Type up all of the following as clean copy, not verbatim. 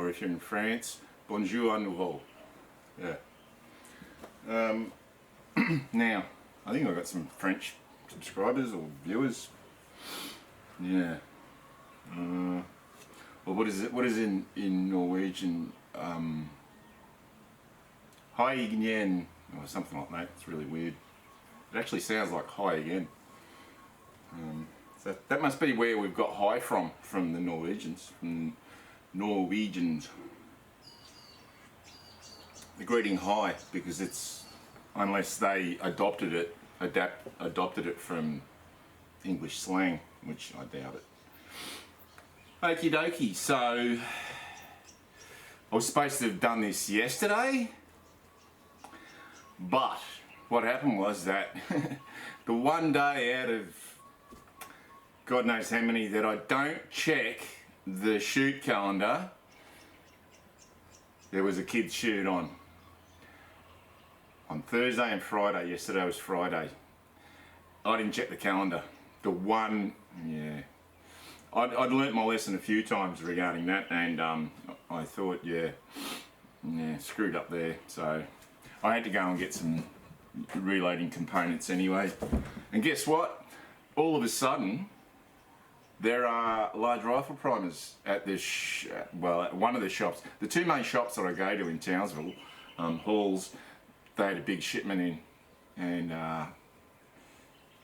or if you're in France, bonjour à nouveau. Yeah. Now, I think I've got some French subscribers or viewers. Yeah. Well, what is it? What is in Norwegian? Hi again, or something like that. It's really weird. It actually sounds like hi again. So that must be where we've got hi from the Norwegians. Norwegians. The greeting hi, because it's, unless they adopted it from English slang, which I doubt it. Okie dokie, so I was supposed to have done this yesterday, but what happened was that the one day out of God knows how many that I don't check the shoot calendar, there was a kid's shoot on Thursday and Friday. Yesterday was Friday. I didn't check the calendar. The one, yeah. I'd learnt my lesson a few times regarding that, and I thought, yeah, screwed up there. So I had to go and get some reloading components anyway. And guess what? All of a sudden, there are large rifle primers at this, at one of the shops. The two main shops that I go to in Townsville, Halls, they had a big shipment in, and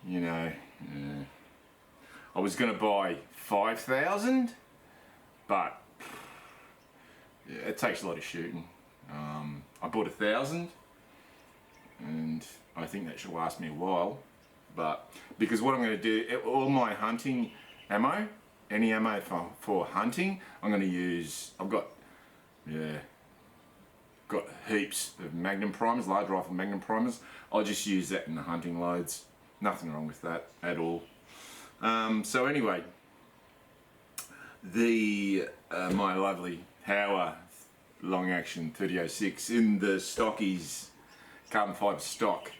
you know, I was going to buy 5,000, but yeah, it takes a lot of shooting. I bought 1,000, and I think that should last me a while. But because what I'm going to do, all my hunting ammo, any ammo for hunting, I'm going to use. I've got heaps of Magnum primers, large rifle Magnum primers. I'll just use that in the hunting loads. Nothing wrong with that at all. So anyway, the my lovely Hauer long action 3006 in the stockies carbon fibre stock.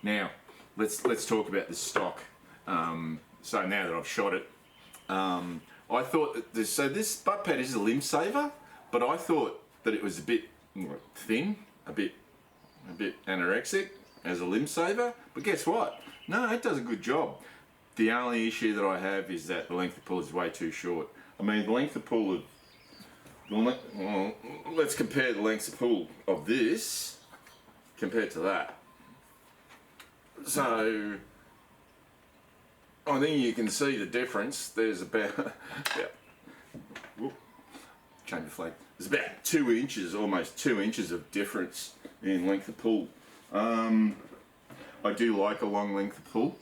Now let's talk about the stock. So now that I've shot it, I thought that this butt pad is a limb saver, but I thought that it was a bit thin, a bit anorexic as a limb saver. But guess what? No, it does a good job. The only issue that I have is that the length of pull is way too short. I mean, the length of pull of, well, let's compare the length of pull of this compared to that. So I think you can see the difference. There's about, change the flag. There's about 2 inches, almost 2 inches of difference in length of pull. I do like a long length of pull.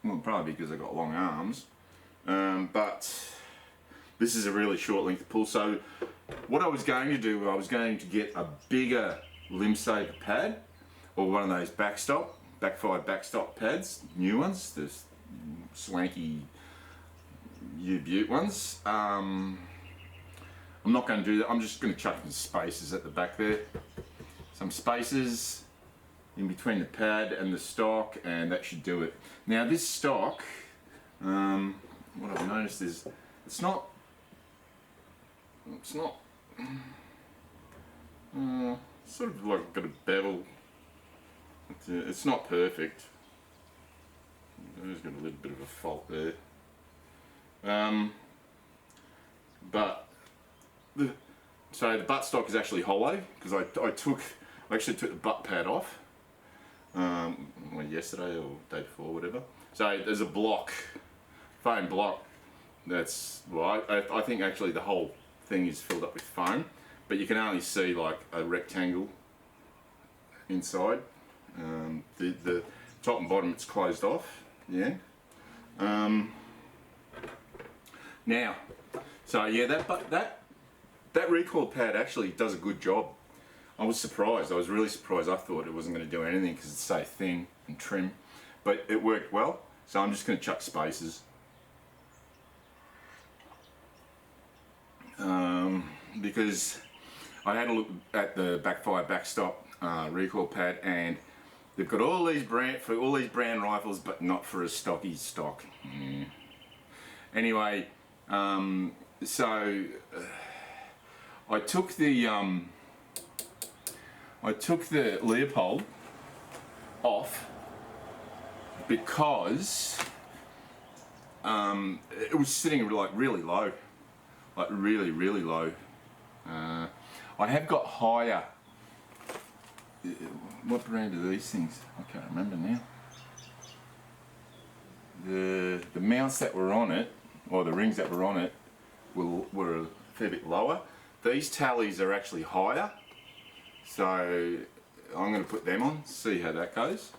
Well, probably because I've got long arms. But this is a really short length of pull. So what I was going to do, I was going to get a bigger limb saver pad, or one of those backfired backstop pads, new ones, the swanky U-Butte ones. I'm not going to do that. I'm just going to chuck some spaces at the back there. Some spaces in between the pad and the stock, and that should do it. Now this stock, what I've noticed is it's not sort of like got a bevel. It's not perfect. There's got a little bit of a fault there. But so the butt stock is actually hollow, because I actually took the butt pad off yesterday or day before, whatever. So there's a block, foam block. That's well, I think actually the whole thing is filled up with foam, but you can only see like a rectangle inside. The top and bottom, it's closed off. Yeah. Now, so yeah, that recoil pad actually does a good job. I was surprised. I was really surprised. I thought it wasn't going to do anything because it's so thin and trim, but it worked well. So I'm just going to chuck spaces. Because I had a look at the backfire backstop recoil pad, and they've got all these brand rifles, but not for a stocky stock. Yeah. Anyway, So I took the Leopold off because it was sitting like really low, like really low. I have got higher. What brand are these things? I can't remember now. The mounts that were on it, or the rings that were on it, were a fair bit lower. These tallies are actually higher, so I'm going to put them on, see how that goes,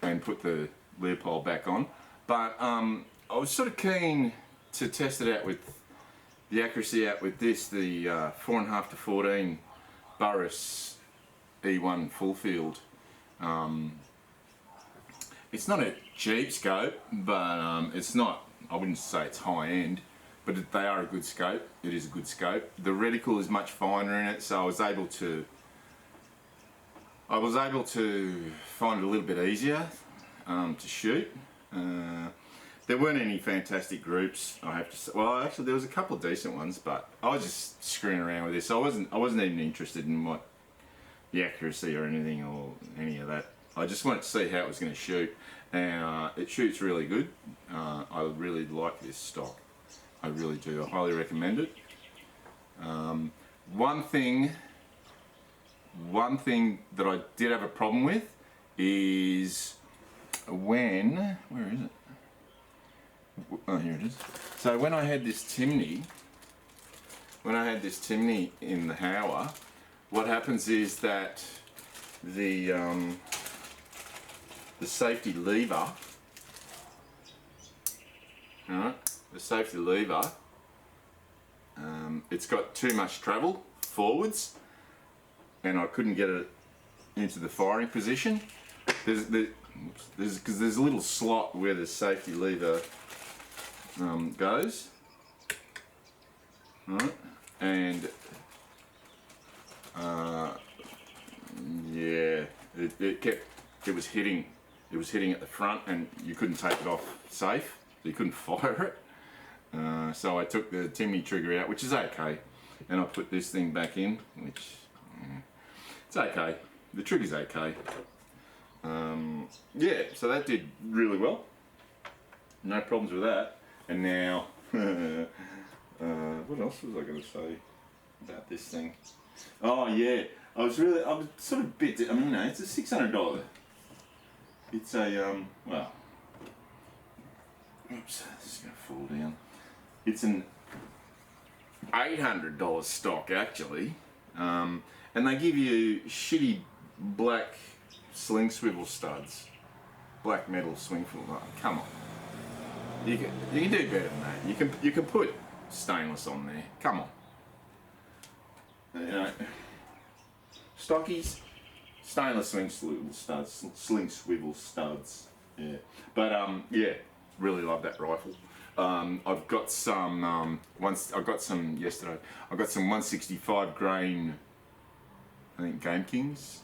and put the Leopold back on. But I was sort of keen to test it out with the accuracy out with this, the 4.5 to 14 Burris E1 full field. It's not a cheap scope, but it's not, I wouldn't say it's high end, but they are a good scope. It is a good scope. The reticle is much finer in it, so I was able to find it a little bit easier to shoot. There weren't any fantastic groups, I have to say. Well, actually there was a couple of decent ones, but I was just screwing around with this. I wasn't even interested in what the accuracy or anything or any of that. I just wanted to see how it was going to shoot, and it shoots really good. I really like this stock. I really do. I highly recommend it. One thing that I did have a problem with is where is it? Oh, here it is. So when I had this Timney in the Hower, what happens is that the safety lever, it's got too much travel forwards, and I couldn't get it into the firing position. There's a little slot where the safety lever goes, right? And yeah, it was hitting at the front, and you couldn't take it off safe, so you couldn't fire it. So I took the Timney trigger out, which is okay, and I put this thing back in, which it's okay. The trigger's okay. Yeah, so that did really well. No problems with that. And now, what else was I going to say about this thing? Oh yeah, I was sort of bit. I mean, it's a $600. It's a well. Oops, this is going to fall down. It's an $800 stock actually, and they give you shitty black sling swivel studs, black metal swing swivel. Oh, come on, you can do better than that. You can put stainless on there. Come on, you know, stockies, stainless sling swivel studs. Yeah, but yeah, really love that rifle. I've got some I got some yesterday. I got some 165 grain, I think Game Kings.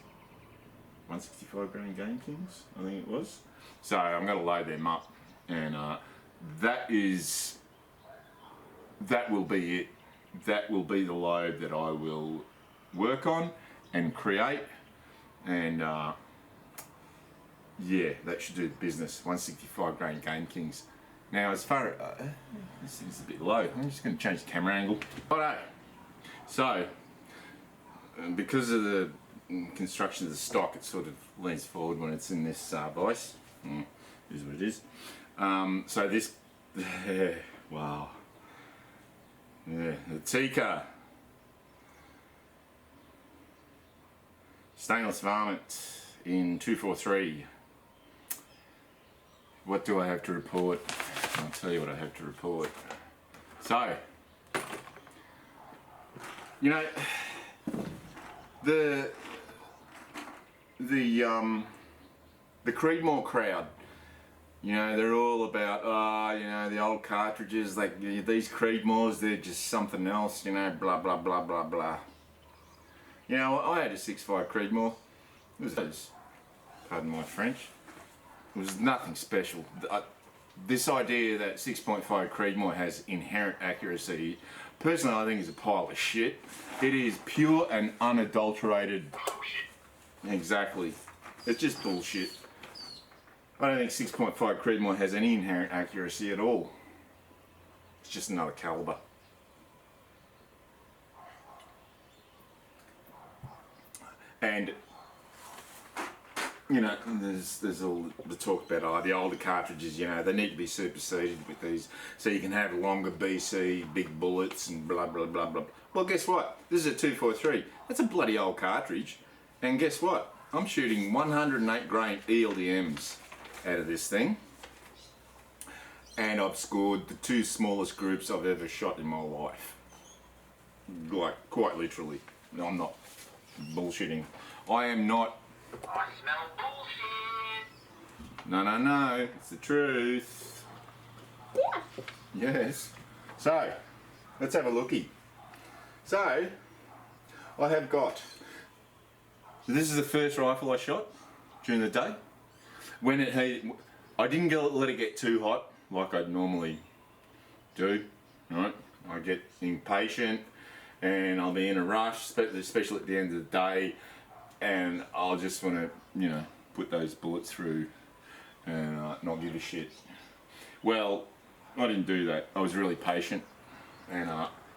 165 grain Game Kings, I think it was. So I'm going to load them up, and that will be it. That will be the load that I will work on and create, and yeah, that should do the business. 165 grain Game Kings. Now, as far as this thing's a bit low, I'm just going to change the camera angle. Alright, so because of the construction of the stock, it sort of leans forward when it's in this vise. Is what it is. So this, wow, yeah, the Tika stainless varmint in 243. What do I have to report? I'll tell you what I have to report. So, you know, the Creedmoor crowd, you know, they're all about, you know, the old cartridges, like these Creedmoors, they're just something else, you know, blah, blah, blah, blah, blah. You know, I had a 6.5 Creedmoor. It was, pardon my French, it was nothing special. this idea that 6.5 Creedmoor has inherent accuracy, personally I think is a pile of shit. It is pure and unadulterated bullshit. Exactly. It's just bullshit. I don't think 6.5 Creedmoor has any inherent accuracy at all. It's just another calibre. And you know, there's all the talk about the older cartridges, you know, they need to be superseded with these so you can have longer BC, big bullets and blah blah blah blah. Well, guess what? This is a 243. That's a bloody old cartridge. And guess what? I'm shooting 108 grain ELDMs out of this thing. And I've scored the 2 smallest groups I've ever shot in my life. Like, quite literally. No, I'm not bullshitting. I am not. I smell bullshit. No, it's the truth. Yeah. Yes. So, let's have a looky. So, I have got. This is the first rifle I shot during the day. When it heated, I didn't let it get too hot like I'd normally do. Right? I get impatient and I'll be in a rush, especially at the end of the day. And I'll just want to, you know, put those bullets through and not give a shit. Well, I didn't do that. I was really patient. And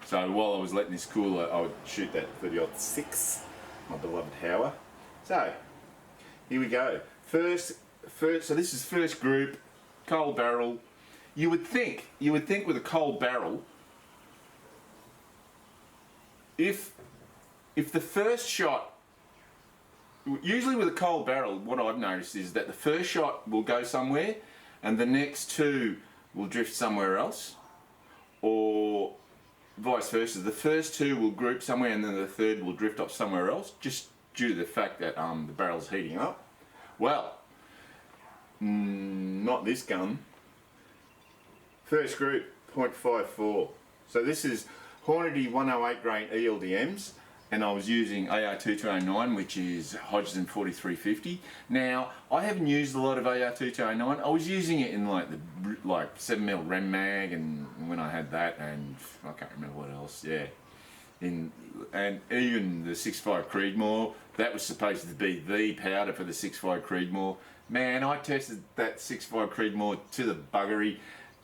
so while I was letting this cool, I would shoot that 30-06, my beloved Hauer. So, here we go. First, so this is first group, cold barrel. You would think with a cold barrel, if the first shot, usually with a cold barrel, what I've noticed is that the first shot will go somewhere and the next 2 will drift somewhere else, or vice versa. The first 2 will group somewhere and then the third will drift off somewhere else, just due to the fact that the barrel's heating up. Well, not this gun. First group, 0.54. So this is Hornady 108 grain ELDMs. And I was using AR2209, which is Hodgson 4350. Now, I haven't used a lot of AR2209. I was using it in like 7mm Rem Mag, and when I had that, and I can't remember what else. Yeah, and even the 6.5 Creedmoor, that was supposed to be the powder for the 6.5 Creedmoor. Man, I tested that 6.5 Creedmoor to the buggery,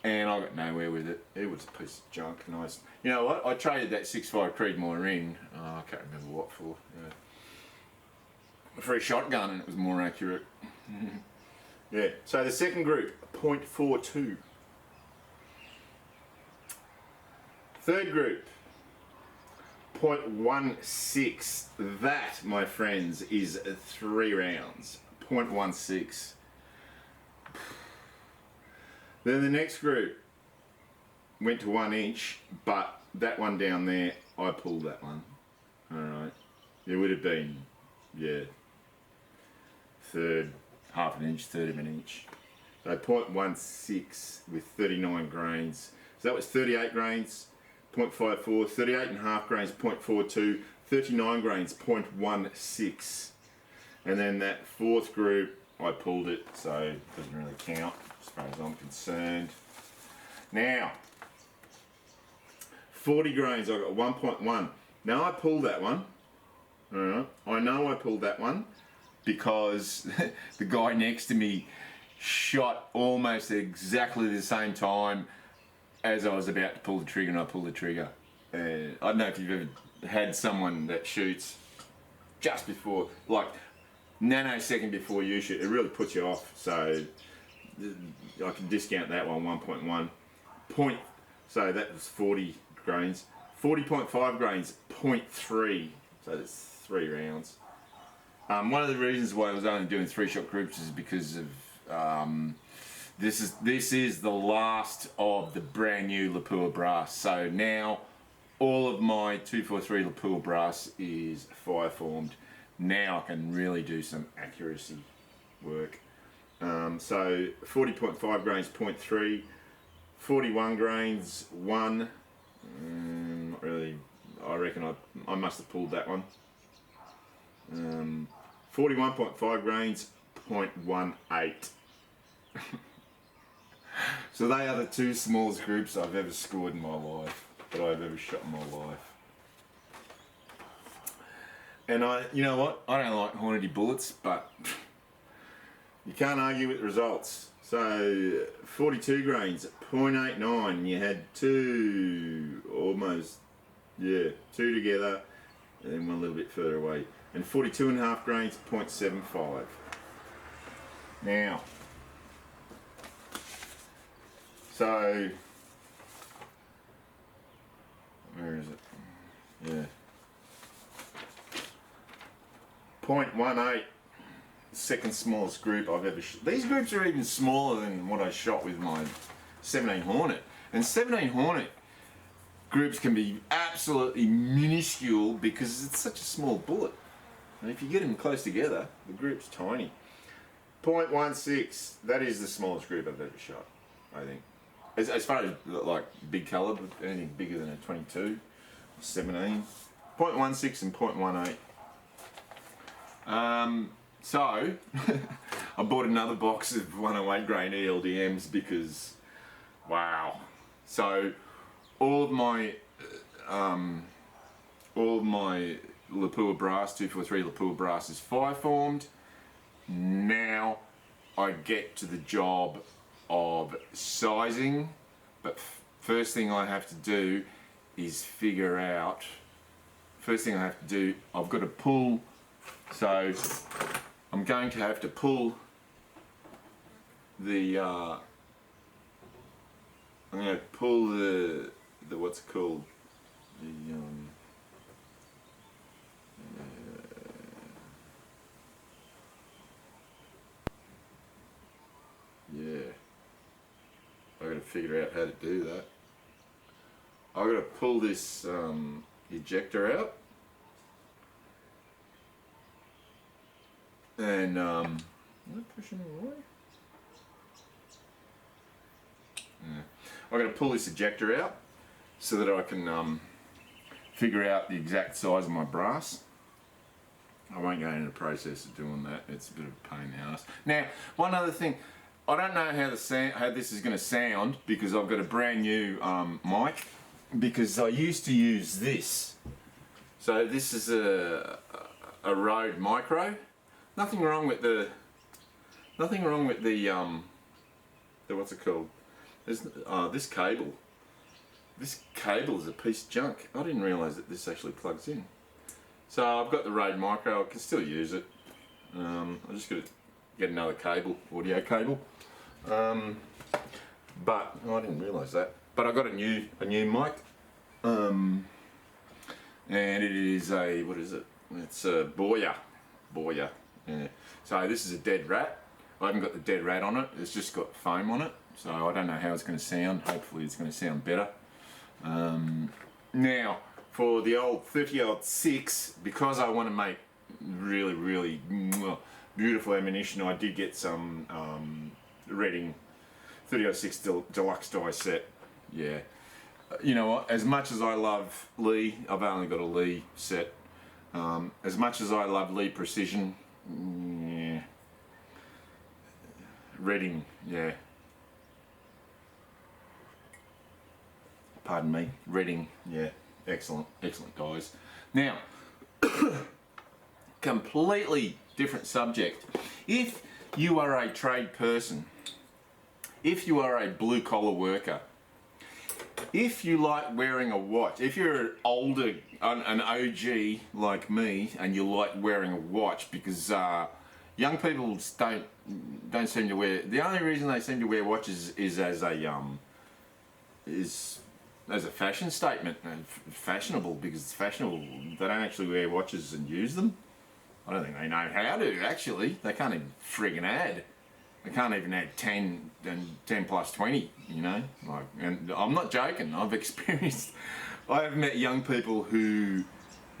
and I got nowhere with it. It was a piece of junk. And you know what? I traded that 6.5 Creedmoor in. I can't remember what for. For a shotgun, and it was more accurate. Yeah. So the second group, 0.42. Third group, 0.16. That, my friends, is 3 rounds. 0.16. Then the next group went to 1 inch, but that one down there, I pulled that one. Alright. It would have been, yeah, half an inch, third of an inch. So 0.16 with 39 grains. So that was 38 grains, 0.54, 38 and a half grains, 0.42, 39 grains, 0.16. And then that fourth group, I pulled it, so it doesn't really count as far as I'm concerned. Now, 40 grains, I got 1.1. Now I pulled that one. Alright, I know I pulled that one because the guy next to me shot almost at exactly the same time as I was about to pull the trigger, and I pulled the trigger. I don't know if you've ever had someone that shoots just before, like nanosecond before you shoot. It really puts you off. So I can discount that one, 1.1. So that was 40 grains. 40.5 grains, 0.3. So that's 3 rounds. One of the reasons why I was only doing 3-shot groups is because of this is the last of the brand new Lapua brass. So now all of my 243 Lapua brass is fire formed. Now I can really do some accuracy work. So 40.5 grains, 0.3, 41 grains, 1. Not really. I reckon I must have pulled that one. 41.5 grains, 0.18. So they are the two smallest groups I've ever scored in my life, that I've ever shot in my life. And you know what? I don't like Hornady bullets, but you can't argue with the results. So 42 grains at 0.89. You had two together, and then one a little bit further away. And 42.5 grains at 0.75. Now, so where is it? Yeah. 0.18, second smallest group I've ever shot. These groups are even smaller than what I shot with my 17 Hornet. And 17 Hornet groups can be absolutely minuscule because it's such a small bullet. And if you get them close together, the group's tiny. 0.16, that is the smallest group I've ever shot, I think. As far as like big caliber, anything bigger than a 22, 17. 0.16 and 0.18. So, I bought another box of 108 grain ELDMs because, wow. So, all of my Lapua brass, 243 Lapua brass is 5-formed. Now, I get to the job of sizing, but first thing I have to do is figure out, I've got to pull. So I'm going to have to pull the what's it called, yeah, I got to figure out how to do that. I got to pull this ejector out. And am I pushing it away? Yeah. I'm going to pull this ejector out so that I can figure out the exact size of my brass. I won't go into the process of doing that. It's a bit of a pain in the ass. Now, one other thing, I don't know how this is going to sound because I've got a brand new mic, because I used to use this. So this is a Rode Micro. Nothing wrong with the what's it called? This cable. This cable is a piece of junk. I didn't realise that this actually plugs in. So I've got the Rode Micro. I can still use it. I just got to get another cable, audio cable. But I didn't realise that. But I got a new mic. And it is a, what is it? It's a Boya. Yeah. So this is a dead rat. I haven't got the dead rat on it. It's just got foam on it. So I don't know how it's going to sound. Hopefully it's going to sound better. Now for the old 30-06, because I want to make really, really beautiful ammunition, I did get some Reading 30-06 deluxe die set. Yeah. You know what? As much as I love Lee, I've only got a Lee set. As much as I love Lee Precision, yeah. Reading, yeah. Pardon me, Reading, yeah. Excellent guys. Now, completely different subject. If you are a trade person, if you are a blue collar worker, if you like wearing a watch, if you're older, an OG like me, and you like wearing a watch, because young people don't seem to wear. The only reason they seem to wear watches is as a fashion statement, and fashionable, because it's fashionable. They don't actually wear watches and use them. I don't think they know how to actually. They can't even friggin' add. They can't even add 10 and 10 plus 20, you know. Like, and I'm not joking. I've experienced. I have met young people who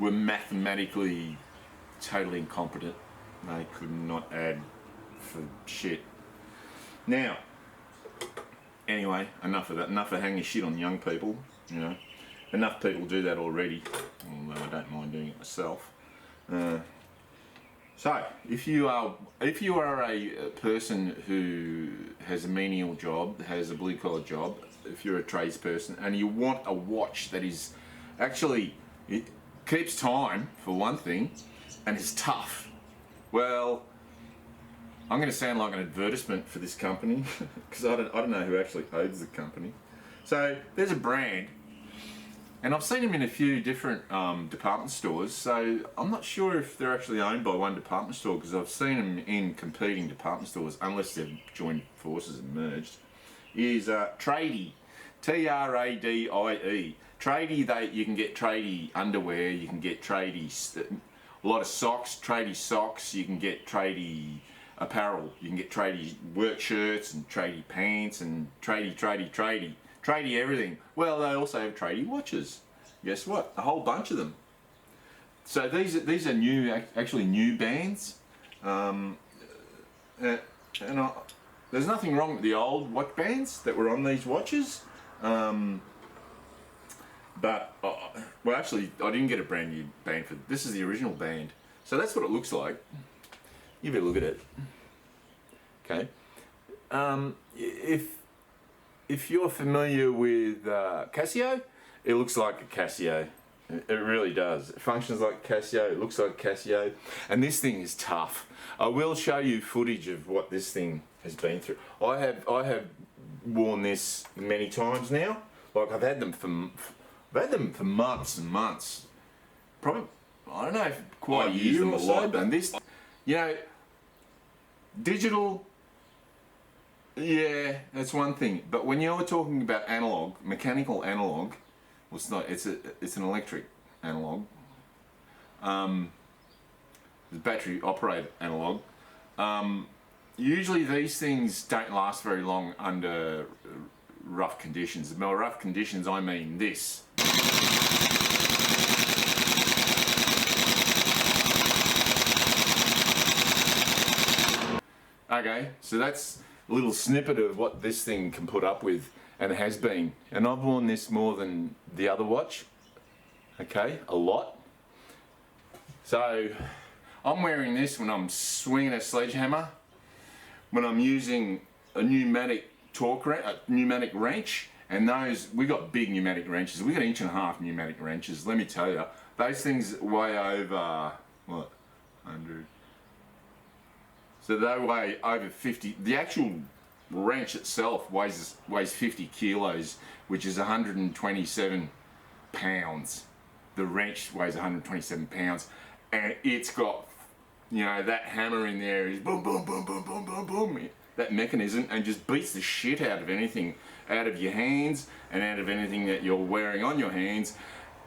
were mathematically totally incompetent. They could not add for shit. Now, anyway, enough of that. Enough of hanging shit on young people. You know, enough people do that already. Although I don't mind doing it myself. So, if you are a person who has a menial job, has a blue collar job, if you're a tradesperson and you want a watch that is actually, it keeps time for one thing, and is tough, well, I'm going to sound like an advertisement for this company because I don't know who actually owns the company. So there's a brand, and I've seen them in a few different department stores, so I'm not sure if they're actually owned by one department store because I've seen them in competing department stores, unless they've joined forces and merged, is Tradie, T-R-A-D-I-E. Tradie, you can get Tradie underwear, you can get Tradie, a lot of socks, Tradie socks, you can get Tradie apparel, you can get Tradie work shirts and Tradie pants and Tradie everything. Well, they also have Tradie watches. Guess what? A whole bunch of them. So these are new, actually new bands. There's nothing wrong with the old watch bands that were on these watches. But well, actually, I didn't get a brand new band for this. Is the original band. So that's what it looks like. You better look at it. Okay. If you're familiar with Casio, it looks like a Casio. It really does. It functions like Casio. It looks like Casio. And this thing is tough. I will show you footage of what this thing has been through. I have worn this many times now. Like I've had them for months and months. Probably, I don't know, quite a year or so. And this, you know, digital, yeah, that's one thing. But when you're talking about analog, mechanical analog, well, it's not. It's an electric analog. The battery operated analog. Usually these things don't last very long under rough conditions. By rough conditions, I mean this. Okay, so that's a little snippet of what this thing can put up with, and it has been. And I've worn this more than the other watch. Okay, a lot. So I'm wearing this when I'm swinging a sledgehammer, when I'm using a pneumatic pneumatic wrench, and those, we got big pneumatic wrenches. We got 1.5 inch pneumatic wrenches. Let me tell you, those things weigh over what, 100. So they weigh over 50. The actual wrench itself weighs 50 kilos, which is 127 pounds. The wrench weighs 127 pounds, and it's got, you know, that hammer in there is boom, boom, boom, boom, boom, boom, boom. That mechanism, and just beats the shit out of anything, out of your hands and out of anything that you're wearing on your hands.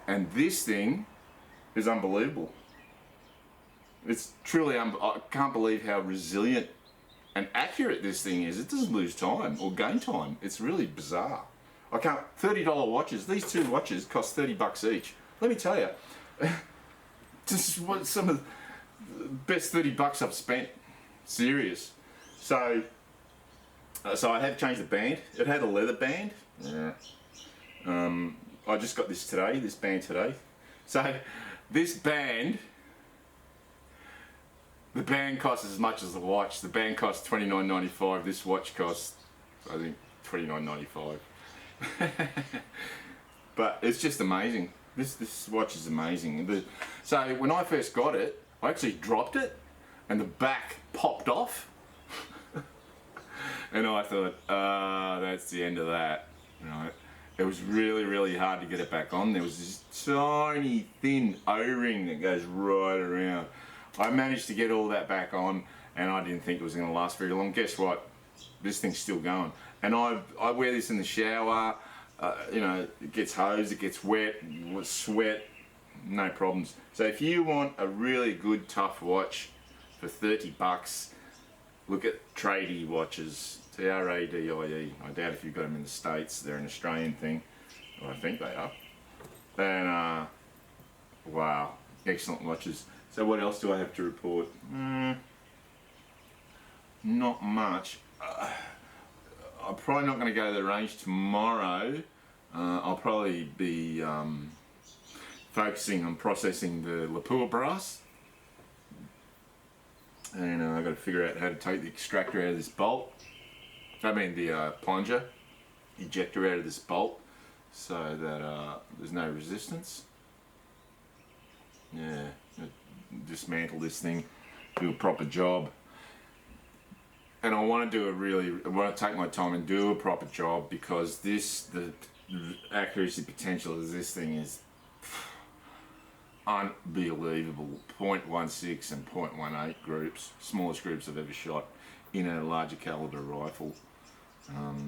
And this thing is unbelievable. It's truly, I can't believe how resilient and accurate this thing is. It doesn't lose time or gain time. It's really bizarre. I can't, $30 watches, these two watches cost $30 each. Let me tell you, this is what some of the best $30 I've spent. Serious. So I have changed the band. It had a leather band. Yeah. I just got this today, this band today. So this band, the band costs as much as the watch. The band costs $29.95. This watch costs, I think, $29.95. But it's just amazing. This watch is amazing. So when I first got it, I actually dropped it, and the back popped off. And I thought, that's the end of that. You know, it was really, really hard to get it back on. There was this tiny, thin O-ring that goes right around. I managed to get all that back on, and I didn't think it was going to last very long. Guess what? This thing's still going. And I wear this in the shower. You know, it gets hosed, it gets wet, sweat, no problems. So if you want a really good, tough watch for $30, look at Tradie watches. T-R-A-D-I-E. I doubt if you've got them in the States. They're an Australian thing. Well, I think they are. And wow, excellent watches. So what else do I have to report? Not much. I'm probably not going to go to the range tomorrow. I'll probably be focusing on processing the lapua brass. and I've got to figure out how to take the extractor out of this bolt. I mean the plunger ejector out of this bolt, so that there's no resistance. Yeah, dismantle this thing, do a proper job. And I want to take my time and do a proper job, because the accuracy potential of this thing is unbelievable. 0.16 and 0.18 groups, smallest groups I've ever shot in a larger caliber rifle.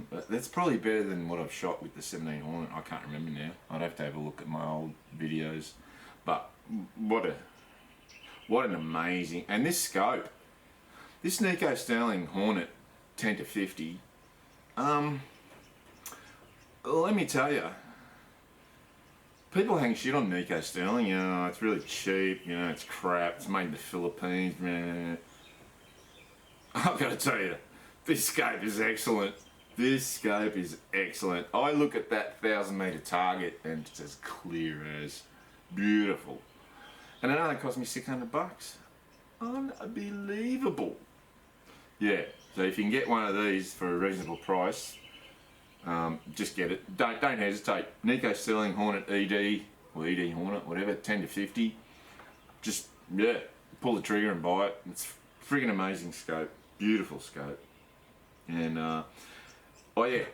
But that's probably better than what I've shot with the 17 Hornet. I can't remember now. I'd have to have a look at my old videos. But what an amazing, and this scope, this Nico Sterling Hornet 10 to 50. Let me tell you, people hang shit on Nico Sterling. You know, it's really cheap. You know, it's crap. It's made in the Philippines. Man, I've got to tell you, this scope is excellent. This scope is excellent. I look at that 1,000-meter target and it's as clear as, beautiful. And it only cost me $600. Unbelievable. Yeah, so if you can get one of these for a reasonable price, just get it. Don't hesitate. Nico Sterling Hornet ED, or ED Hornet, whatever, 10 to 50. Just, yeah, pull the trigger and buy it. It's friggin' amazing scope. Beautiful scope. And, oh yeah,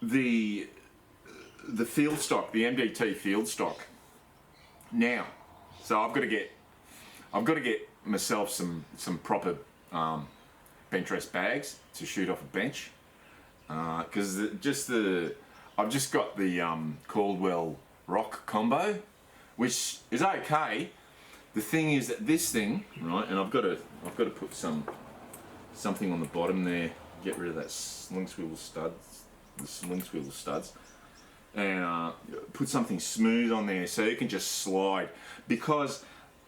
the field stock, the MDT field stock. Now, so I've got to get myself some proper bench rest bags to shoot off a bench, because I've just got the Caldwell Rock combo, which is okay. The thing is that this thing, right, and I've got to put something on the bottom there, get rid of that sling swivel studs, and put something smooth on there so you can just slide, because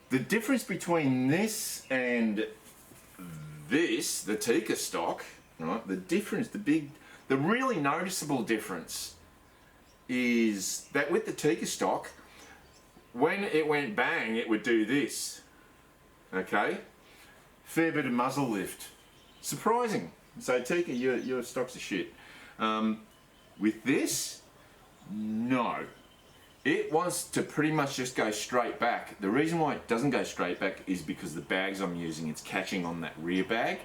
the difference between this and this, the Tika stock, right, the really noticeable difference is that with the Tika stock, when it went bang, it would do this, okay? Fair bit of muzzle lift. Surprising. So Tika, your stocks are shit. With this, no. It wants to pretty much just go straight back. The reason why it doesn't go straight back is because the bags I'm using, it's catching on that rear bag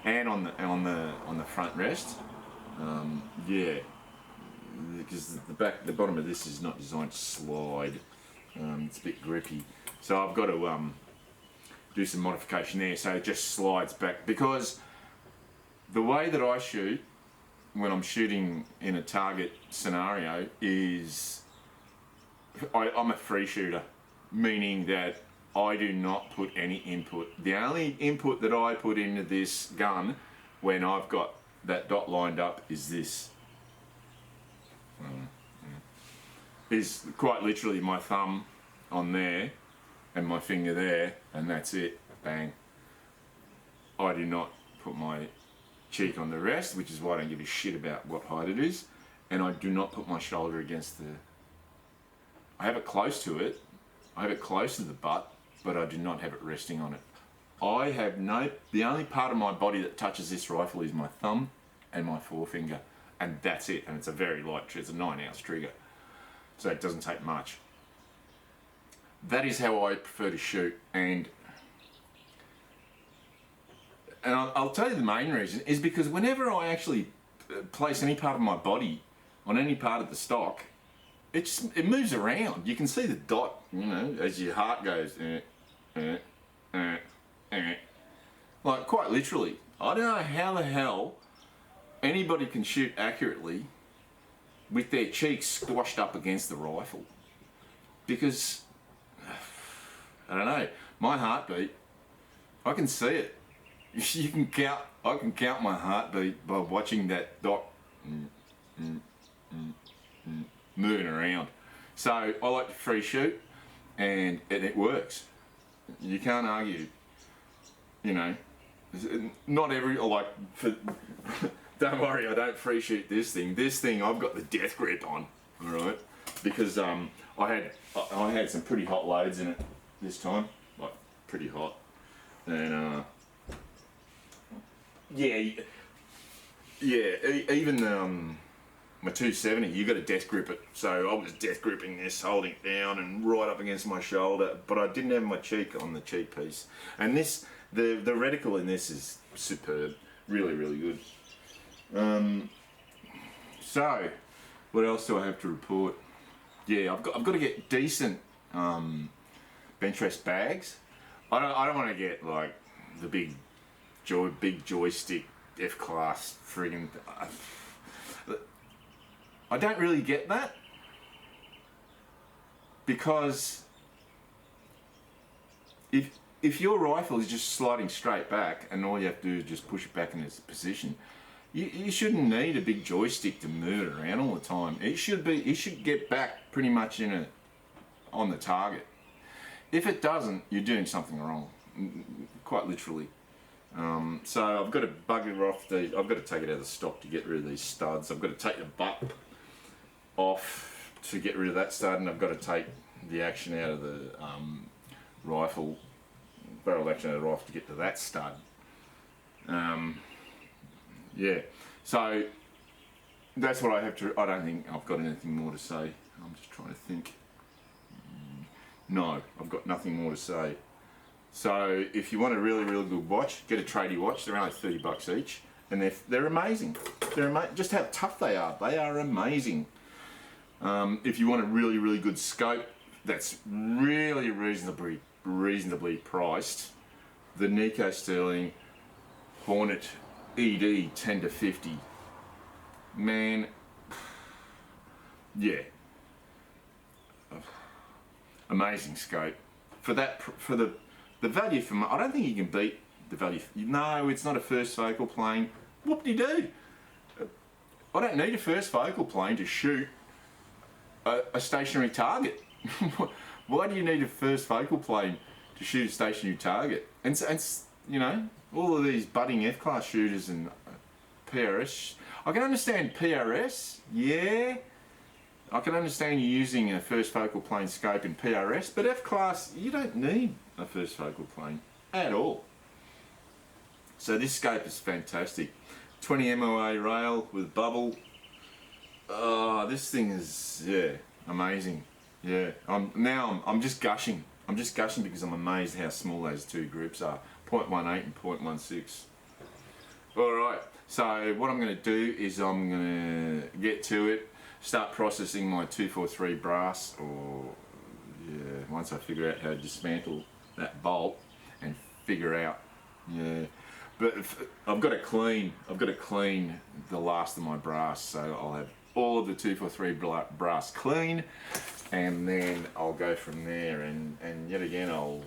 and on the front rest. Yeah, because the bottom of this is not designed to slide. It's a bit grippy, so I've got to do some modification there so it just slides back, because the way that I shoot when I'm shooting in a target scenario is I'm a free shooter, meaning that I do not put any input. The only input that I put into this gun when I've got that dot lined up is this. Is quite literally my thumb on there and my finger there, and that's it. Bang. I do not put my cheek on the rest, which is why I don't give a shit about what height it is, and I do not put my shoulder against I have it close to it, I have it close to the butt, but I do not have it resting on it. The only part of my body that touches this rifle is my thumb and my forefinger, and that's it. And it's a very light trigger, it's a 9-ounce trigger, so it doesn't take much. That is how I prefer to shoot, and I'll tell you the main reason is because whenever I actually place any part of my body on any part of the stock, it moves around. You can see the dot, you know, as your heart goes, like quite literally. I don't know how the hell anybody can shoot accurately with their cheeks squashed up against the rifle, because I don't know, my heartbeat, I can see it. You can count. I can count my heartbeat by watching that dot moving around. So I like to free shoot, and it works. You can't argue. You know, not every don't worry, I don't free shoot this thing. This thing I've got the death grip on. All right, because I had some pretty hot loads in it this time, like pretty hot, and Even my 270, you got to death grip it. So I was death gripping this, holding it down and right up against my shoulder, but I didn't have my cheek on the cheek piece. And this, the reticle in this is superb, really, really good. So, what else do I have to report? Yeah, I've got to get decent bench rest bags. I don't want to get like the big joystick F class friggin'. I don't really get that because if your rifle is just sliding straight back and all you have to do is just push it back in its position, you shouldn't need a big joystick to move it around all the time. It should get back pretty much on the target. If it doesn't, you're doing something wrong, quite literally. So I've got to bugger off I've got to take it out of the stock to get rid of these studs. I've got to take the butt off to get rid of that stud, and I've got to take the action out of the rifle, barrel action out of the rifle to get to that stud. Yeah, so that's what I have to. I don't think I've got anything more to say. I'm just trying to think. No, I've got nothing more to say. So if you want a really, really good watch, get a Tradie watch. They're only $30 each, and they're amazing. Just how tough they are. They are amazing. If you want a really, really good scope that's really reasonably priced, the Nico Sterling Hornet ED 10 to 50. Man, yeah. Amazing scope. For the value for money, I don't think you can beat the value. No, it's not a first focal plane. Whoop-de-doo. I don't need a first focal plane to shoot a stationary target. Why do you need a first focal plane to shoot a stationary target? And you know, all of these budding F-class shooters and PRS. I can understand PRS, yeah. I can understand you using a first focal plane scope in PRS, but F-class, you don't need a first focal plane at all. So this scope is fantastic. 20 MOA rail with bubble. Oh, this thing is, yeah, amazing. Yeah, I'm just gushing. I'm just gushing because I'm amazed how small those two groups are. 0.18 and 0.16. Alright, so what I'm going to do is I'm going to get to it, start processing my 243 brass, or yeah, once I figure out how to dismantle that bolt and figure out, yeah. But I've got to clean the last of my brass, so I'll have all of the 243 brass clean, and then I'll go from there, and yet again I'll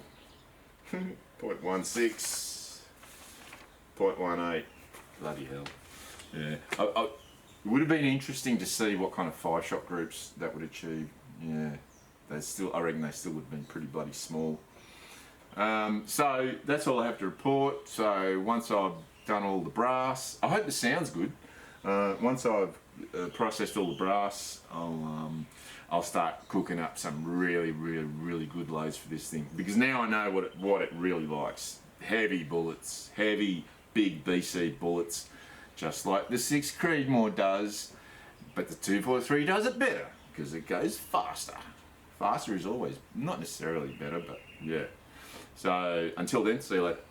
0.16, 0.18, bloody hell. Yeah, it would have been interesting to see what kind of 5-shot groups that would achieve. Yeah, I reckon they still would have been pretty bloody small. So that's all I have to report. So once I've done all the brass, I hope the sound's good. Once I've processed all the brass, I'll start cooking up some really, really, really good loads for this thing, because now I know what it really likes. Heavy bullets, heavy, big BC bullets, just like the 6 Creedmoor does, but the 243 does it better because it goes faster. Faster is always not necessarily better, but yeah. So until then, see you later.